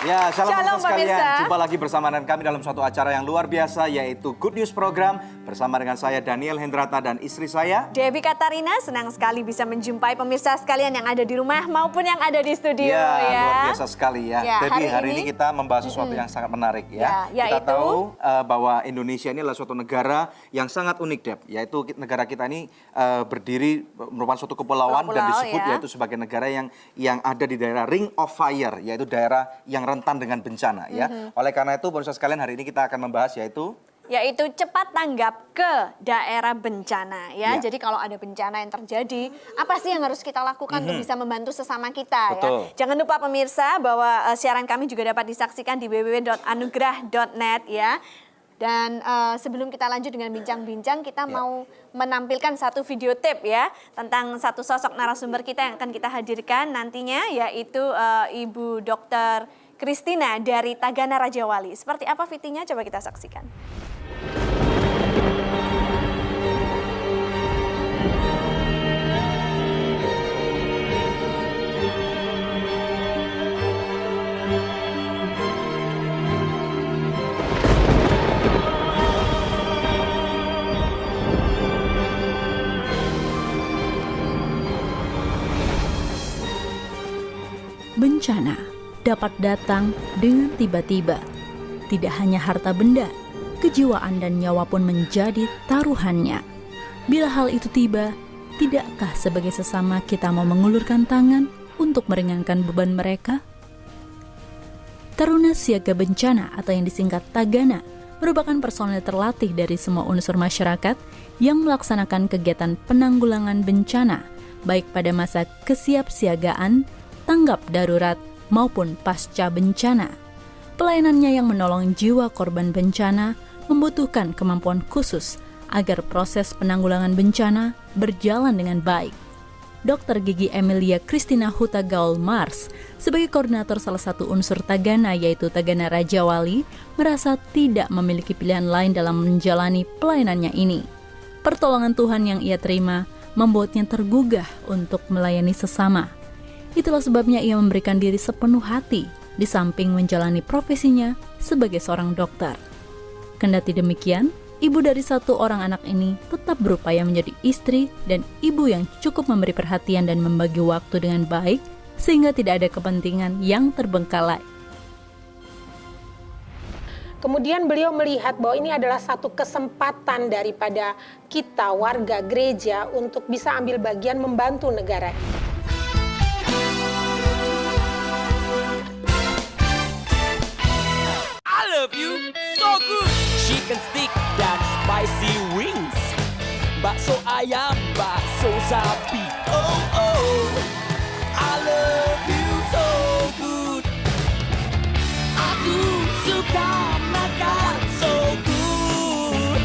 Ya, shalom sekalian. pemirsa. Jumpa lagi bersama dengan kami dalam suatu acara yang luar biasa, yaitu Good News Program. Bersama dengan saya Daniel Hendrata dan istri saya Debbie Katarina, senang sekali bisa menjumpai pemirsa sekalian yang ada di rumah maupun yang ada di studio ya. Luar biasa sekali ya. Ya, Debbie, hari ini kita membahas sesuatu yang sangat menarik ya. Kita tahu bahwa Indonesia ini adalah suatu negara yang sangat unik, Deb. Yaitu negara kita ini berdiri merupakan suatu kepulauan dan disebut yaitu sebagai negara yang ada di daerah Ring of Fire, yaitu daerah yang rentan dengan bencana ya. Oleh karena itu, pemirsa sekalian, hari ini kita akan membahas yaitu cepat tanggap ke daerah bencana ya. Jadi kalau ada bencana yang terjadi, apa sih yang harus kita lakukan untuk bisa membantu sesama kita ya. Jangan lupa pemirsa bahwa siaran kami juga dapat disaksikan di www.anugerah.net ya. Dan sebelum kita lanjut dengan bincang-bincang, kita mau menampilkan satu video tip ya tentang satu sosok narasumber kita yang akan kita hadirkan nantinya, yaitu Ibu Dr. Kristina dari Tagana Rajawali. Seperti apa VT-nya? Coba kita saksikan. Bencana dapat datang dengan tiba-tiba. Tidak hanya harta benda, kejiwaan dan nyawa pun menjadi taruhannya. Bila hal itu tiba, tidakkah sebagai sesama kita mau mengulurkan tangan untuk meringankan beban mereka? Taruna Siaga Bencana atau yang disingkat Tagana merupakan personel terlatih dari semua unsur masyarakat yang melaksanakan kegiatan penanggulangan bencana, baik pada masa kesiapsiagaan, tanggap darurat, maupun pasca bencana. Pelayanannya yang menolong jiwa korban bencana membutuhkan kemampuan khusus agar proses penanggulangan bencana berjalan dengan baik. Dr. Gigi Emilia Kristina Huta Gaul Mars, sebagai koordinator salah satu unsur Tagana yaitu Tagana Rajawali, merasa tidak memiliki pilihan lain dalam menjalani pelayanannya ini. Pertolongan Tuhan yang ia terima membuatnya tergugah untuk melayani sesama. Itulah sebabnya ia memberikan diri sepenuh hati di samping menjalani profesinya sebagai seorang dokter. Kendati demikian, ibu dari satu orang anak ini tetap berupaya menjadi istri dan ibu yang cukup memberi perhatian dan membagi waktu dengan baik sehingga tidak ada kepentingan yang terbengkalai. Kemudian beliau melihat bahwa ini adalah satu kesempatan daripada kita warga gereja untuk bisa ambil bagian membantu negara. Love you so good. Chicken stick dan spicy wings. Bakso ayam, bakso sapi. Oh oh, I love you so good. Aku suka makan so good.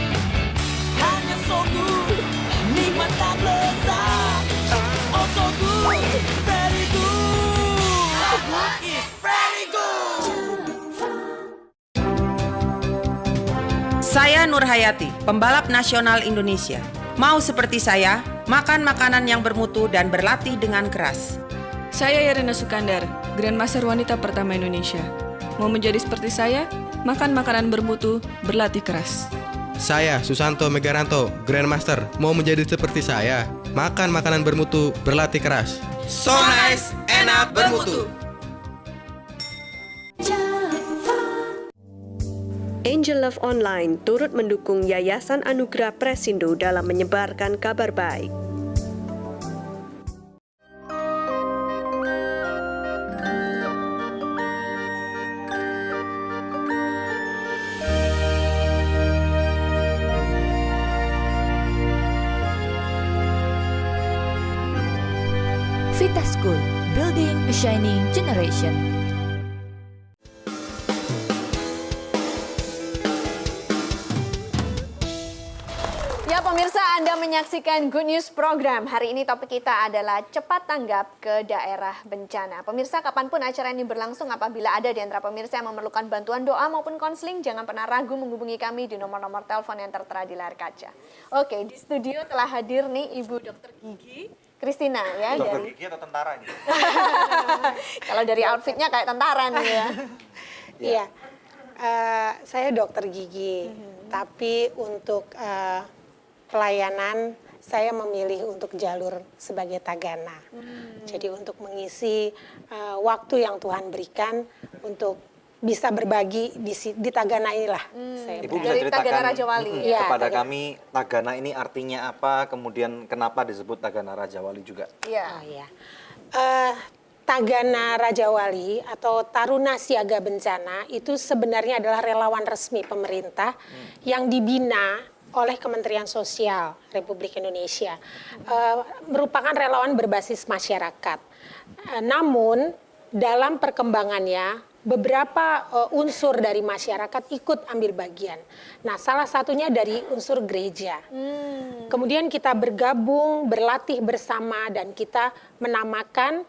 Hanya so good, nikmat dan lezat. Oh so good, very good. So good is very good. Saya Nur Hayati, pembalap nasional Indonesia. Mau seperti saya, makan makanan yang bermutu dan berlatih dengan keras. Saya Yarina Sukandar, Grandmaster Wanita pertama Indonesia. Mau menjadi seperti saya, makan makanan bermutu, berlatih keras. Saya Susanto Megaranto, Grandmaster. Mau menjadi seperti saya, makan makanan bermutu, berlatih keras. So nice, enak, bermutu. Angel Love Online turut mendukung Yayasan Anugerah Presindo dalam menyebarkan kabar baik. Vita School, Building a Shining Generation. Ya pemirsa, Anda menyaksikan Good News Program. Hari ini topik kita adalah cepat tanggap ke daerah bencana. Pemirsa, kapanpun acara ini berlangsung, apabila ada di antara pemirsa yang memerlukan bantuan doa maupun konseling, jangan pernah ragu menghubungi kami di nomor-nomor telepon yang tertera di layar kaca. Oke, di studio telah hadir nih Ibu Dr. Gigi Kristina ya. Dokter Gigi atau tentara ini? Kalau dari outfitnya kayak tentara nih ya. Iya. Saya dokter gigi, tapi untuk pelayanan saya memilih untuk jalur sebagai tagana. Jadi untuk mengisi waktu yang Tuhan berikan untuk bisa berbagi di tagana inilah. Saya Ibu bisa Dari ceritakan Tagana Raja Wali. Iya, kepada Tagana. kami tagana ini artinya apa, kemudian kenapa disebut Tagana Raja Wali juga? Iya. Oh ya. Tagana Raja Wali atau Taruna Siaga Bencana itu sebenarnya adalah relawan resmi pemerintah yang dibina oleh Kementerian Sosial Republik Indonesia. Merupakan relawan berbasis masyarakat. Namun dalam perkembangannya beberapa unsur dari masyarakat ikut ambil bagian. Nah, salah satunya dari unsur gereja. Kemudian kita bergabung, berlatih bersama dan kita menamakan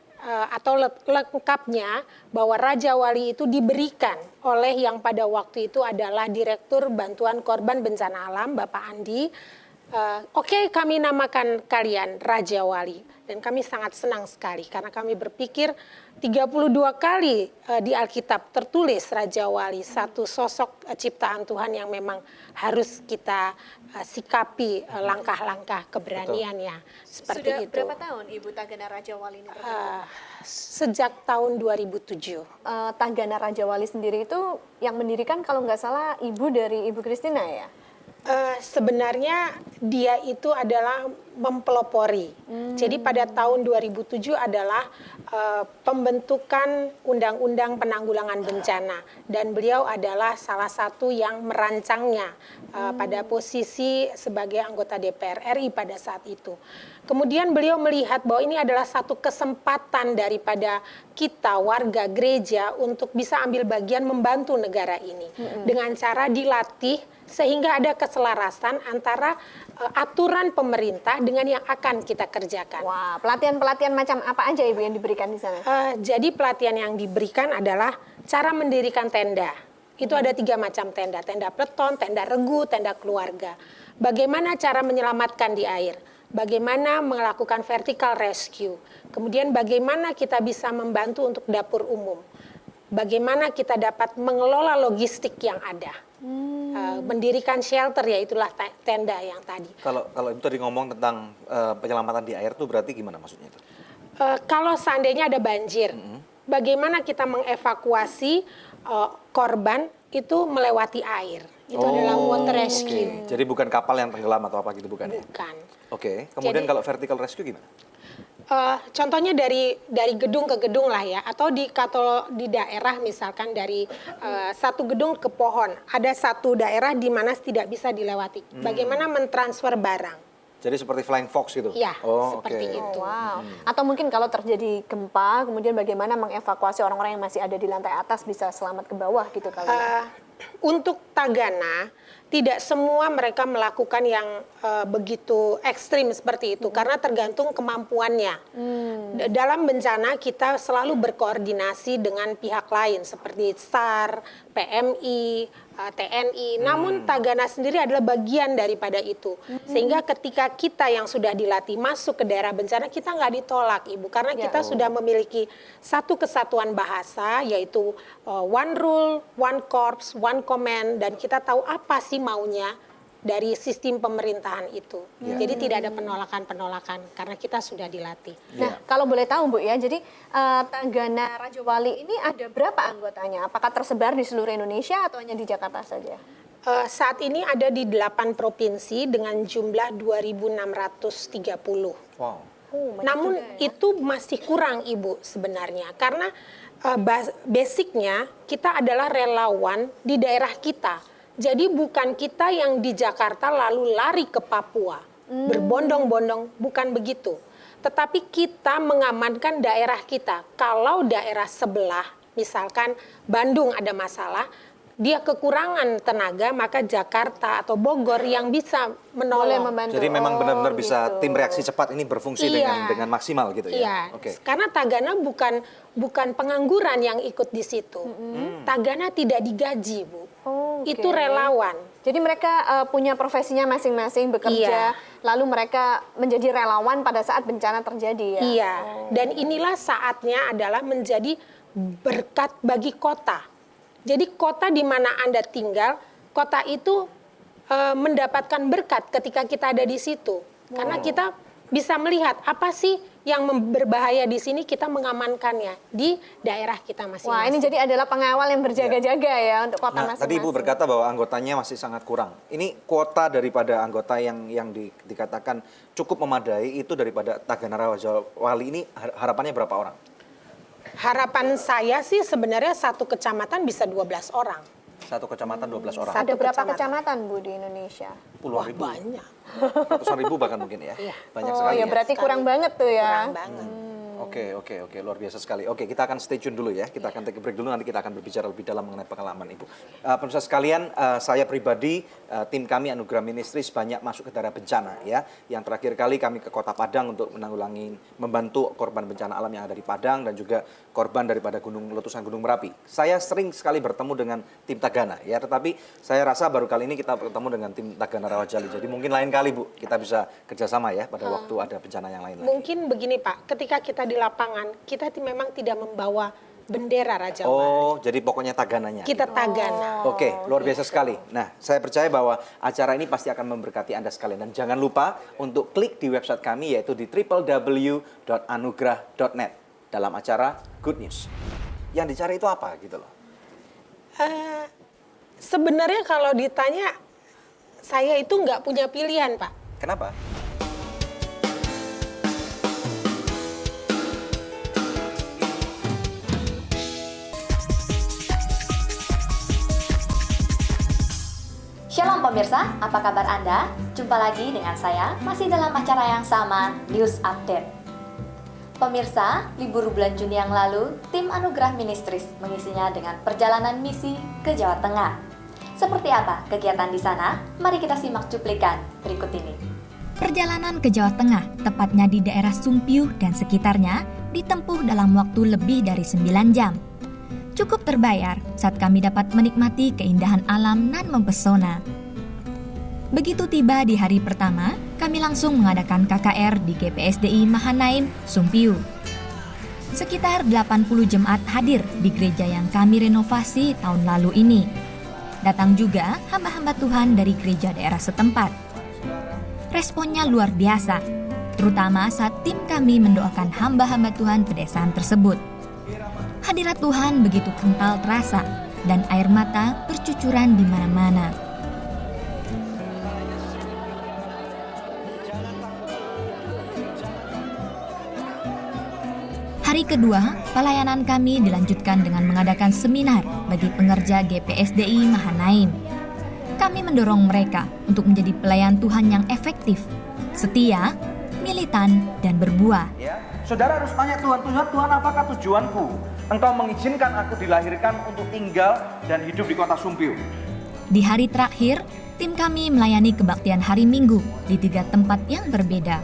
atau lengkapnya bahwa Raja Wali itu diberikan oleh yang pada waktu itu adalah Direktur Bantuan Korban Bencana Alam, Bapak Andi. Oke, kami namakan kalian Raja Wali. Dan kami sangat senang sekali karena kami berpikir 32 kali di Alkitab tertulis Raja Wali, satu sosok ciptaan Tuhan yang memang harus kita sikapi langkah-langkah keberaniannya. Seperti Sudah itu. berapa tahun Ibu Tagana Raja Wali ini? Sejak tahun 2007. Tagana Raja Wali sendiri itu yang mendirikan kalau nggak salah ibu dari Ibu Christina ya? Sebenarnya dia itu adalah mempelopori. Jadi pada tahun 2007 adalah pembentukan Undang-Undang Penanggulangan Bencana dan beliau adalah salah satu yang merancangnya pada posisi sebagai anggota DPR RI pada saat itu. Kemudian beliau melihat bahwa ini adalah satu kesempatan daripada kita warga gereja untuk bisa ambil bagian membantu negara ini dengan cara dilatih sehingga ada keselarasan antara aturan pemerintah dengan yang akan kita kerjakan. Wah, pelatihan-pelatihan macam apa aja Ibu yang diberikan di sana? Jadi pelatihan yang diberikan adalah cara mendirikan tenda. Itu ada 3 macam tenda. Tenda peleton, tenda regu, tenda keluarga. Bagaimana cara menyelamatkan di air. Bagaimana melakukan vertical rescue. Kemudian bagaimana kita bisa membantu untuk dapur umum. Bagaimana kita dapat mengelola logistik yang ada. Mendirikan shelter, ya itulah tenda yang tadi. Kalau Ibu tadi ngomong tentang penyelamatan di air tuh berarti gimana maksudnya itu? Kalau seandainya ada banjir, bagaimana kita mengevakuasi korban itu melewati air. Itu adalah water rescue. Jadi bukan kapal yang tenggelam atau apa gitu, bukan ya? Bukan. Oke, kemudian kalau vertical rescue gimana? Contohnya dari gedung ke gedung lah ya, atau di daerah misalkan dari satu gedung ke pohon, ada satu daerah di mana tidak bisa dilewati. Bagaimana mentransfer barang? Jadi seperti flying fox gitu? Ya, seperti itu. Wow. Atau mungkin kalau terjadi gempa, kemudian bagaimana mengevakuasi orang-orang yang masih ada di lantai atas bisa selamat ke bawah gitu kali ya? Untuk tagana, tidak semua mereka melakukan yang begitu ekstrim seperti itu karena tergantung kemampuannya. Dalam bencana kita selalu berkoordinasi dengan pihak lain seperti SAR, PMI, TNI. Namun tagana sendiri adalah bagian daripada itu. Sehingga ketika kita yang sudah dilatih masuk ke daerah bencana, kita nggak ditolak, Ibu. Karena kita sudah memiliki satu kesatuan bahasa, yaitu one rule, one corps, one command. Dan kita tahu apa sih maunya dari sistem pemerintahan itu. Jadi tidak ada penolakan-penolakan karena kita sudah dilatih. Nah, kalau boleh tahu Bu ya, jadi Tagana Raja Wali ini ada berapa anggotanya? Apakah tersebar di seluruh Indonesia atau hanya di Jakarta saja? Saat ini ada di 8 provinsi dengan jumlah 2.630. Wow. Namun itu masih kurang, Ibu, sebenarnya. Karena basicnya kita adalah relawan di daerah kita. Jadi bukan kita yang di Jakarta lalu lari ke Papua, berbondong-bondong, bukan begitu. Tetapi kita mengamankan daerah kita. Kalau daerah sebelah, misalkan Bandung ada masalah, dia kekurangan tenaga, maka Jakarta atau Bogor yang bisa menolong. Membantu. Jadi memang benar-benar bisa tim reaksi cepat ini berfungsi dengan maksimal gitu ya? Iya, karena tagana bukan pengangguran yang ikut di situ. Tagana tidak digaji, Bu. Itu relawan. Jadi mereka punya profesinya masing-masing, bekerja, lalu mereka menjadi relawan pada saat bencana terjadi ya? Iya, dan inilah saatnya adalah menjadi berkat bagi kota. Jadi kota di mana Anda tinggal, kota itu mendapatkan berkat ketika kita ada di situ. Karena kita bisa melihat apa sih yang berbahaya di sini, kita mengamankannya di daerah kita masing-masing. Wah, ini jadi adalah pengawal yang berjaga-jaga ya untuk kota masing-masing. Tadi Ibu berkata bahwa anggotanya masih sangat kurang. Ini kuota daripada anggota yang dikatakan cukup memadai itu daripada Tagana Raja Wali ini harapannya berapa orang? Harapan saya sih sebenarnya satu kecamatan bisa 12 orang. Satu kecamatan 12 orang. Ada berapa kecamatan Bu di Indonesia? Puluhan ribu. Banyak. Ratusan ribu bahkan mungkin ya. Iya. Banyak Oh sekali ya, berarti kurang banget tuh ya. Kurang banget. Oke, luar biasa sekali. Oke, kita akan stay tune dulu ya. Kita akan take a break dulu, nanti kita akan berbicara lebih dalam mengenai pengalaman Ibu. Pemirsa sekalian, saya pribadi, tim kami Anugerah Ministries banyak masuk ke daerah bencana ya. Yang terakhir kali kami ke Kota Padang untuk menanggulangi, membantu korban bencana alam yang ada di Padang dan juga korban daripada letusan Gunung Merapi. Saya sering sekali bertemu dengan tim Tagana ya, tetapi saya rasa baru kali ini kita bertemu dengan tim Tagana Rawajali. Jadi mungkin lain kali Bu, kita bisa kerjasama ya pada waktu ada bencana yang lain lagi. Mungkin begini Pak, ketika kita di lapangan, kita memang tidak membawa bendera Raja Wali. Oh, jadi pokoknya Tagananya. Kita Tagana. Oke, luar biasa sekali. Nah, saya percaya bahwa acara ini pasti akan memberkati Anda sekalian. Dan jangan lupa untuk klik di website kami yaitu di www.anugrah.net dalam acara Good News. Yang dicari itu apa gitu loh? Sebenarnya kalau ditanya, saya itu nggak punya pilihan Pak. Kenapa? Shalom pemirsa, apa kabar Anda? Jumpa lagi dengan saya, masih dalam acara yang sama, News Update. Pemirsa, libur bulan Juni yang lalu, tim Anugerah Ministries mengisinya dengan perjalanan misi ke Jawa Tengah. Seperti apa kegiatan di sana? Mari kita simak cuplikan berikut ini. Perjalanan ke Jawa Tengah, tepatnya di daerah Sumpiuh dan sekitarnya, ditempuh dalam waktu lebih dari 9 jam. Cukup terbayar saat kami dapat menikmati keindahan alam nan mempesona. Begitu tiba di hari pertama, kami langsung mengadakan KKR di GPSDI Mahanaim, Sumpiuh. Sekitar 80 jemaat hadir di gereja yang kami renovasi tahun lalu ini. Datang juga hamba-hamba Tuhan dari gereja daerah setempat. Responnya luar biasa, terutama saat tim kami mendoakan hamba-hamba Tuhan pedesaan tersebut. Hadirat Tuhan begitu kental terasa dan air mata bercucuran di mana-mana. Hari kedua, pelayanan kami dilanjutkan dengan mengadakan seminar bagi pengerja GPSDI Mahanaim. Kami mendorong mereka untuk menjadi pelayan Tuhan yang efektif, setia, militan, dan berbuah. Ya, saudara harus tanya Tuhan, apakah tujuanku? Engkau mengizinkan aku dilahirkan untuk tinggal dan hidup di kota Sumpiuh. Di hari terakhir, tim kami melayani kebaktian hari Minggu di 3 tempat yang berbeda.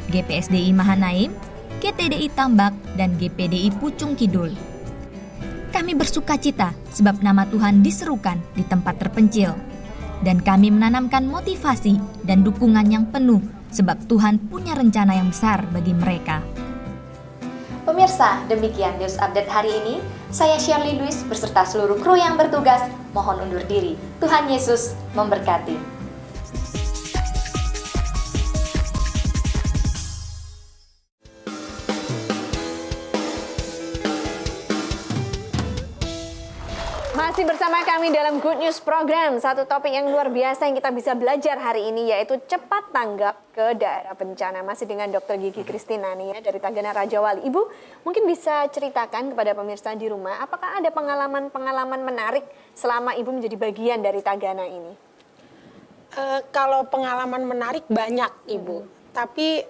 GPSDI Mahanaim, GTDI Tambak, dan GPDI Pucung Kidul. Kami bersuka cita sebab nama Tuhan diserukan di tempat terpencil. Dan kami menanamkan motivasi dan dukungan yang penuh sebab Tuhan punya rencana yang besar bagi mereka. Pemirsa, demikian News Update hari ini. Saya Shirley Louis beserta seluruh kru yang bertugas mohon undur diri. Tuhan Yesus memberkati. Masih bersama kami dalam Good News Program. Satu topik yang luar biasa yang kita bisa belajar hari ini yaitu cepat tanggap ke daerah bencana. Masih dengan Dr. Gigi Kristina nih ya dari Tagana Raja Wali. Ibu mungkin bisa ceritakan kepada pemirsa di rumah apakah ada pengalaman-pengalaman menarik selama Ibu menjadi bagian dari Tagana ini? Kalau pengalaman menarik banyak Ibu. Tapi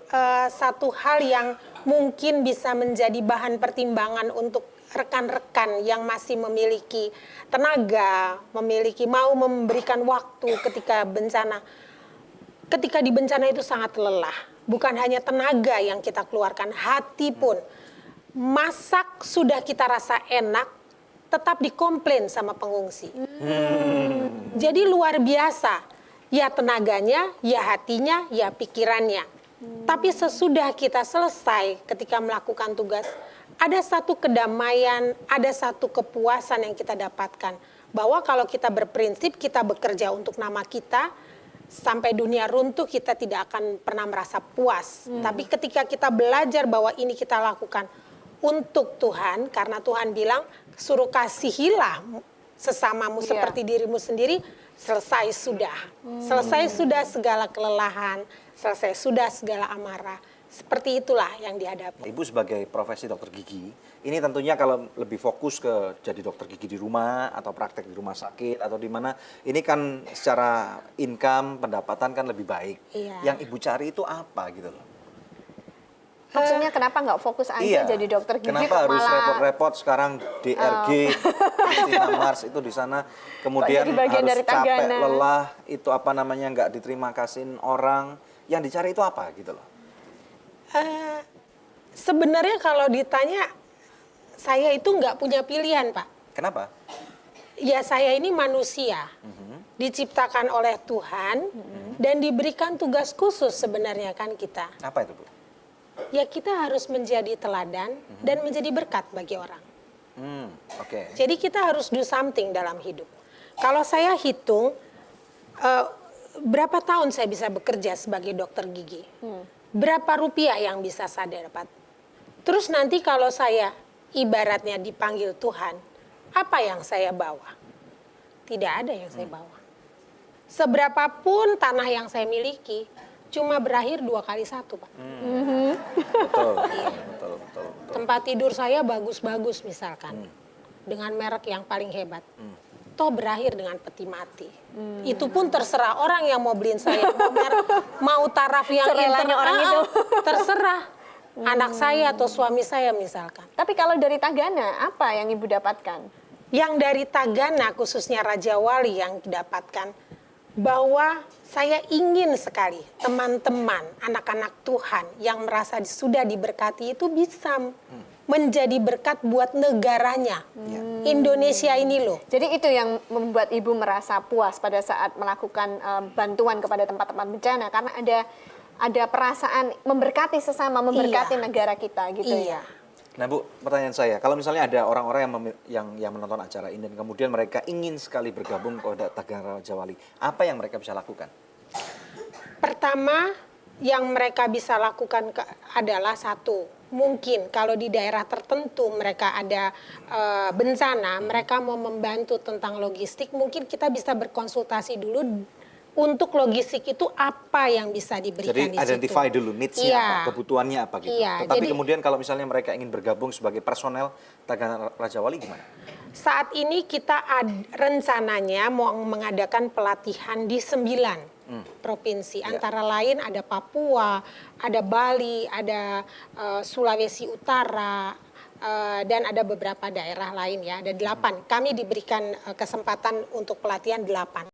satu hal yang mungkin bisa menjadi bahan pertimbangan untuk rekan-rekan yang masih memiliki tenaga, mau memberikan waktu ketika bencana. Ketika di bencana itu sangat lelah. Bukan hanya tenaga yang kita keluarkan, hati pun. Masak sudah kita rasa enak, tetap dikomplain sama pengungsi. Jadi luar biasa. Ya tenaganya, ya hatinya, ya pikirannya. Tapi sesudah kita selesai ketika melakukan tugas, ada satu kedamaian, ada satu kepuasan yang kita dapatkan. Bahwa kalau kita berprinsip, kita bekerja untuk nama kita, sampai dunia runtuh kita tidak akan pernah merasa puas. Tapi ketika kita belajar bahwa ini kita lakukan untuk Tuhan, karena Tuhan bilang, suruh kasihilah sesamamu seperti dirimu sendiri, selesai sudah. Selesai sudah segala kelelahan, selesai sudah segala amarah. Seperti itulah yang dihadapi. Ibu sebagai profesi dokter gigi, ini tentunya kalau lebih fokus ke jadi dokter gigi di rumah atau praktek di rumah sakit atau di mana, ini kan secara income, pendapatan kan lebih baik. Iya. Yang ibu cari itu apa gitu loh? Maksudnya kenapa nggak fokus aja jadi dokter gigi? Kenapa harus malah repot-repot sekarang DRG, Christina Mars itu di sana, kemudian bagian harus dari capek, Tagana. lelah, itu apa namanya nggak diterima kasihin orang, yang dicari itu apa gitu loh? Sebenarnya kalau ditanya, saya itu nggak punya pilihan, Pak. Kenapa? Ya saya ini manusia, diciptakan oleh Tuhan dan diberikan tugas khusus sebenarnya kan kita. Apa itu, Bu? Ya kita harus menjadi teladan dan menjadi berkat bagi orang. Oke. Jadi kita harus do something dalam hidup. Kalau saya hitung, berapa tahun saya bisa bekerja sebagai dokter gigi? Berapa rupiah yang bisa saya dapat? Terus nanti kalau saya ibaratnya dipanggil Tuhan, apa yang saya bawa? Tidak ada yang saya bawa. Seberapapun tanah yang saya miliki, cuma berakhir 2 kali 1, Pak. Betul. Tempat tidur saya bagus-bagus misalkan, dengan merek yang paling hebat. Toh berakhir dengan peti mati. Itu pun terserah orang yang mau beliin saya, mau taraf yang Serelanya orang itu. terserah. Anak saya atau suami saya misalkan. Tapi kalau dari Tagana, apa yang Ibu dapatkan? Yang dari Tagana, khususnya Raja Wali yang didapatkan, bahwa saya ingin sekali teman-teman, anak-anak Tuhan yang merasa sudah diberkati itu bisa menjadi berkat buat negaranya. Indonesia ini loh. Jadi itu yang membuat Ibu merasa puas pada saat melakukan bantuan kepada tempat-tempat bencana, karena ada perasaan memberkati sesama, memberkati negara kita gitu ya. Nah Bu, pertanyaan saya, kalau misalnya ada orang-orang yang menonton acara ini dan kemudian mereka ingin sekali bergabung kepada Tagana Raja Wali, apa yang mereka bisa lakukan? Pertama, yang mereka bisa lakukan adalah satu, mungkin kalau di daerah tertentu mereka ada bencana, mereka mau membantu tentang logistik, mungkin kita bisa berkonsultasi dulu untuk logistik itu apa yang bisa diberikan di situ. Jadi identify dulu needs-nya apa, kebutuhannya apa gitu. Tetapi kemudian kalau misalnya mereka ingin bergabung sebagai personel Tagana Raja Wali gimana? Saat ini kita rencananya mau mengadakan pelatihan di 9 provinsi. Antara lain ada Papua, ada Bali, ada Sulawesi Utara, dan ada beberapa daerah lain ya, ada 8. Kami diberikan kesempatan untuk pelatihan 8.